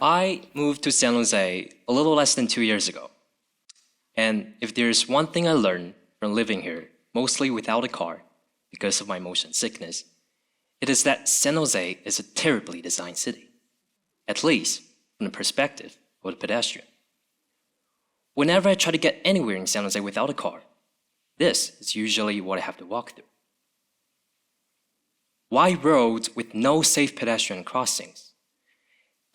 I moved to San Jose a little less than 2 years ago. And if there's one thing I learned from living here, mostly without a car, because of my motion sickness, it is that San Jose is a terribly designed city, at least from the perspective of the pedestrian. Whenever I try to get anywhere in San Jose without a car, this is usually what I have to walk through. Wide roads with no safe pedestrian crossings,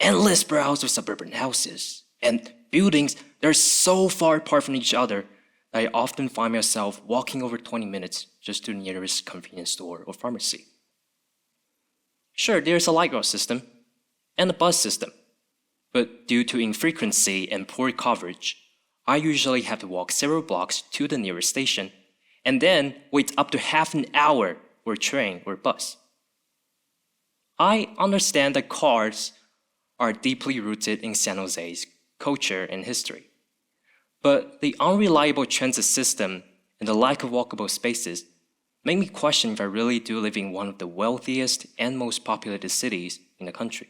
endless rows of suburban houses, and buildings that are so far apart from each other that I often find myself walking over 20 minutes just to the nearest convenience store or pharmacy. Sure, there's a light rail system and a bus system, but due to infrequency and poor coverage, I usually have to walk several blocks to the nearest station and then wait up to half an hour for a train or bus. I understand that cars are deeply rooted in San Jose's culture and history, but the unreliable transit system and the lack of walkable spaces make me question if I really do live in one of the wealthiest and most populated cities in the country.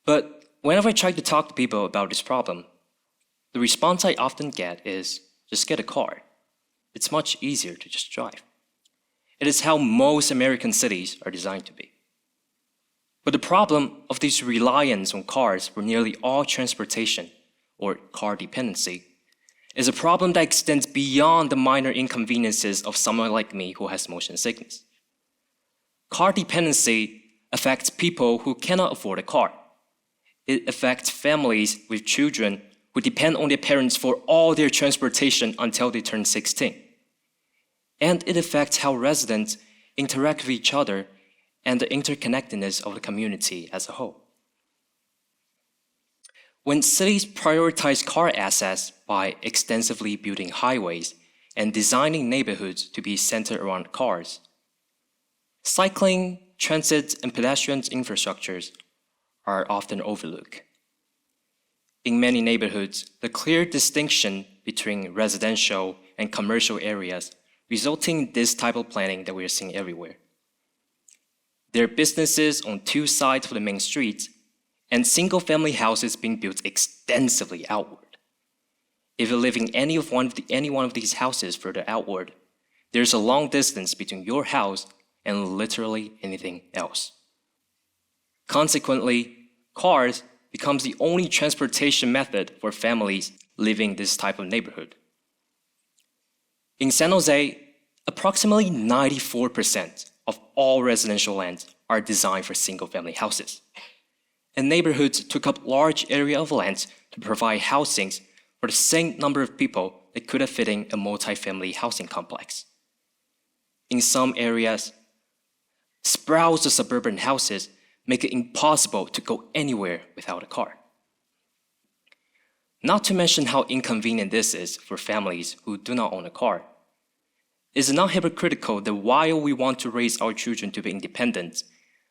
But whenever I try to talk to people about this problem, the response I often get is, just get a car. It's much easier to just drive. It is how most American cities are designed to be. But the problem of this reliance on cars for nearly all transportation, or car dependency, is a problem that extends beyond the minor inconveniences of someone like me who has motion sickness. Car dependency affects people who cannot afford a car. It affects families with children who depend on their parents for all their transportation until they turn 16. And it affects how residents interact with each other and the interconnectedness of the community as a whole. When cities prioritize car access by extensively building highways and designing neighborhoods to be centered around cars, cycling, transit, and pedestrian infrastructures are often overlooked. In many neighborhoods, the clear distinction between residential and commercial areas resulting in this type of planning that we are seeing everywhere. There are businesses on two sides of the main streets and single-family houses being built extensively outward. If you live in any one of these houses further outward, there's a long distance between your house and literally anything else. Consequently, cars becomes the only transportation method for families living in this type of neighborhood. In San Jose, approximately 94% of all residential lands are designed for single-family houses. And neighborhoods took up large area of land to provide housings for the same number of people that could have fit in a multi-family housing complex. In some areas, sprouts of suburban houses make it impossible to go anywhere without a car. Not to mention how inconvenient this is for families who do not own a car. Is it not hypocritical that while we want to raise our children to be independent,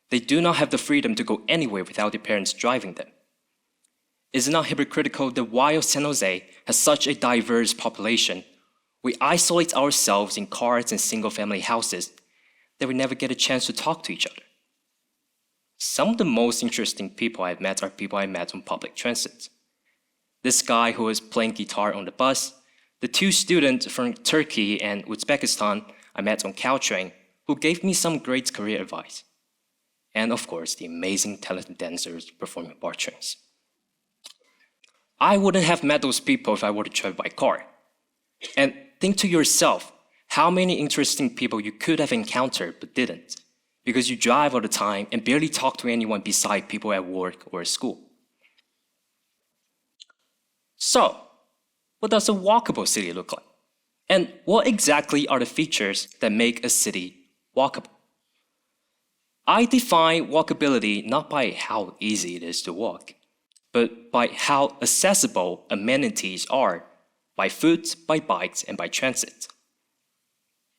they do not have the freedom to go anywhere without their parents driving them? Is it not hypocritical that while San Jose has such a diverse population, we isolate ourselves in cars and single-family houses that we never get a chance to talk to each other? Some of the most interesting people I've met are people I met on public transit. This guy who was playing guitar on the bus, the two students from Turkey and Uzbekistan I met on Caltrain who gave me some great career advice. And of course, the amazing talented dancers performing bar trains. I wouldn't have met those people if I were to travel by car. And think to yourself how many interesting people you could have encountered but didn't, because you drive all the time and barely talk to anyone beside people at work or at school. So, what does a walkable city look like? And what exactly are the features that make a city walkable? I define walkability not by how easy it is to walk, but by how accessible amenities are by foot, by bikes, and by transit.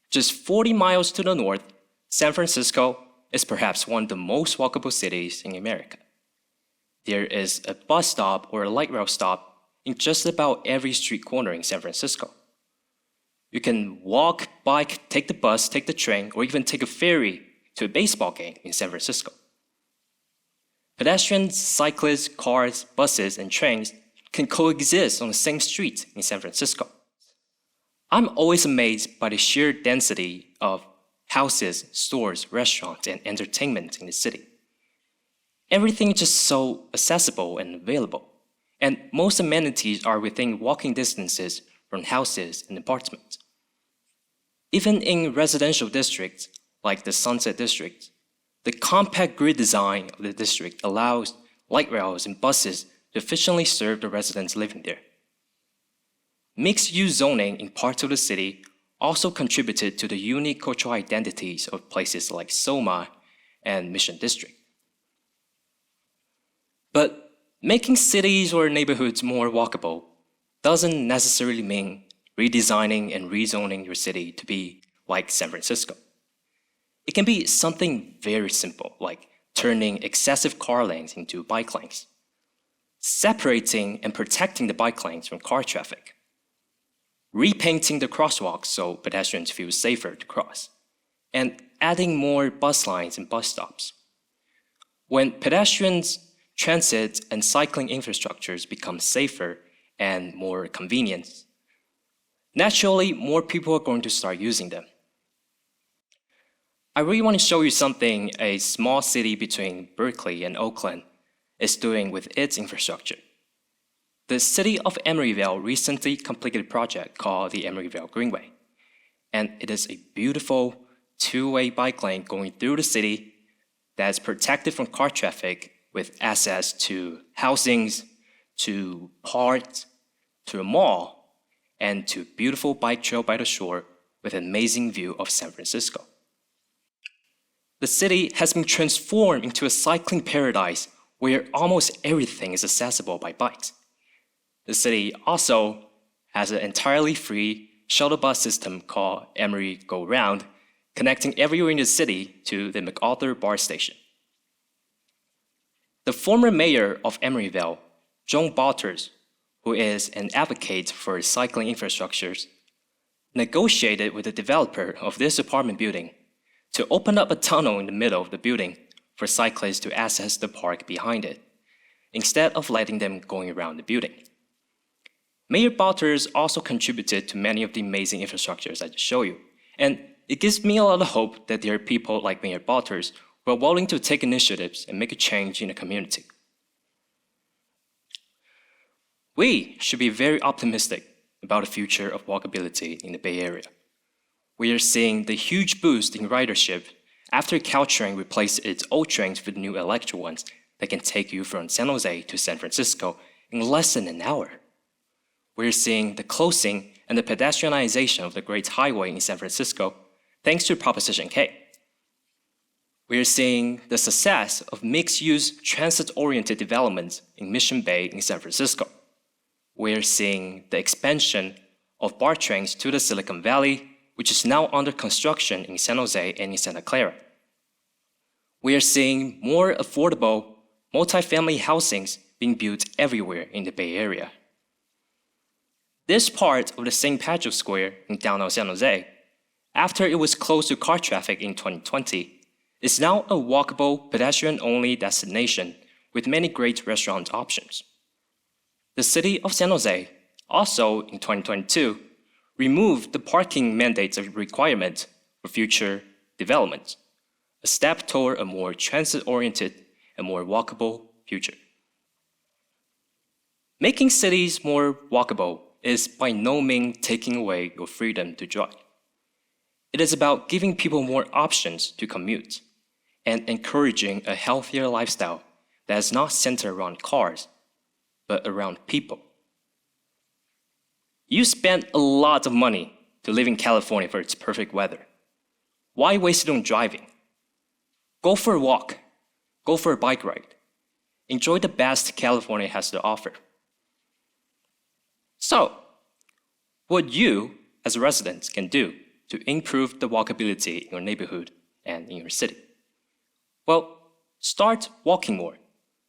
Just 40 miles to the north, San Francisco is perhaps one of the most walkable cities in America. There is a bus stop or a light rail stop in just about every street corner in San Francisco. You can walk, bike, take the bus, take the train, or even take a ferry to a baseball game in San Francisco. Pedestrians, cyclists, cars, buses, and trains can coexist on the same street in San Francisco. I'm always amazed by the sheer density of houses, stores, restaurants, and entertainment in the city. Everything is just so accessible and available, and most amenities are within walking distances from houses and apartments. Even in residential districts like the Sunset District, the compact grid design of the district allows light rails and buses to efficiently serve the residents living there. Mixed-use zoning in parts of the city also contributed to the unique cultural identities of places like Soma and Mission District. But making cities or neighborhoods more walkable doesn't necessarily mean redesigning and rezoning your city to be like San Francisco. It can be something very simple, like turning excessive car lanes into bike lanes, separating and protecting the bike lanes from car traffic, repainting the crosswalks so pedestrians feel safer to cross, and adding more bus lines and bus stops. When pedestrians, transit, and cycling infrastructures become safer and more convenient, naturally, more people are going to start using them. I really want to show you something a small city between Berkeley and Oakland is doing with its infrastructure. The city of Emeryville recently completed a project called the Emeryville Greenway, and it is a beautiful two-way bike lane going through the city that is protected from car traffic with access to housings, to parks, to a mall, and to a beautiful bike trail by the shore with an amazing view of San Francisco. The city has been transformed into a cycling paradise where almost everything is accessible by bikes. The city also has an entirely free shuttle bus system called Emery Go Round, connecting everywhere in the city to the MacArthur BART station. The former mayor of Emeryville, Joan Botters, who is an advocate for cycling infrastructures, negotiated with the developer of this apartment building to open up a tunnel in the middle of the building for cyclists to access the park behind it, instead of letting them going around the building. Mayor Botters also contributed to many of the amazing infrastructures I just showed you, and it gives me a lot of hope that there are people like Mayor Botters who are willing to take initiatives and make a change in the community. We should be very optimistic about the future of walkability in the Bay Area. We are seeing the huge boost in ridership after Caltrain replaced its old trains with new electric ones that can take you from San Jose to San Francisco in less than an hour. We're seeing the closing and the pedestrianization of the Great Highway in San Francisco thanks to Proposition K. We're seeing the success of mixed-use transit-oriented developments in Mission Bay in San Francisco. We're seeing the expansion of BART trains to the Silicon Valley, which is now under construction in San Jose and in Santa Clara. We are seeing more affordable multifamily housings being built everywhere in the Bay Area. This part of the St. Patrick's Square in downtown San Jose, after it was closed to car traffic in 2020, is now a walkable, pedestrian-only destination with many great restaurant options. The city of San Jose also, in 2022, removed the parking mandates requirement for future development, a step toward a more transit-oriented and more walkable future. Making cities more walkable is by no means taking away your freedom to drive. It is about giving people more options to commute and encouraging a healthier lifestyle that is not centered around cars, but around people. You spend a lot of money to live in California for its perfect weather. Why waste it on driving? Go for a walk. Go for a bike ride. Enjoy the best California has to offer. So, what you, as residents, can do to improve the walkability in your neighborhood and in your city? Well, start walking more.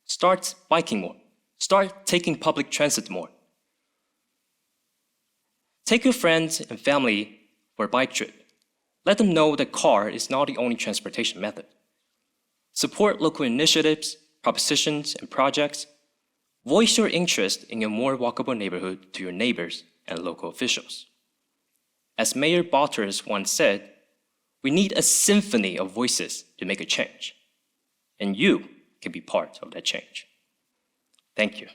Start biking more. Start taking public transit more. Take your friends and family for a bike trip. Let them know that car is not the only transportation method. Support local initiatives propositions, and projects, voice your interest in a more walkable neighborhood to your neighbors and local officials. As Mayor Botters once said, we need a symphony of voices to make a change, and you can be part of that change. Thank you.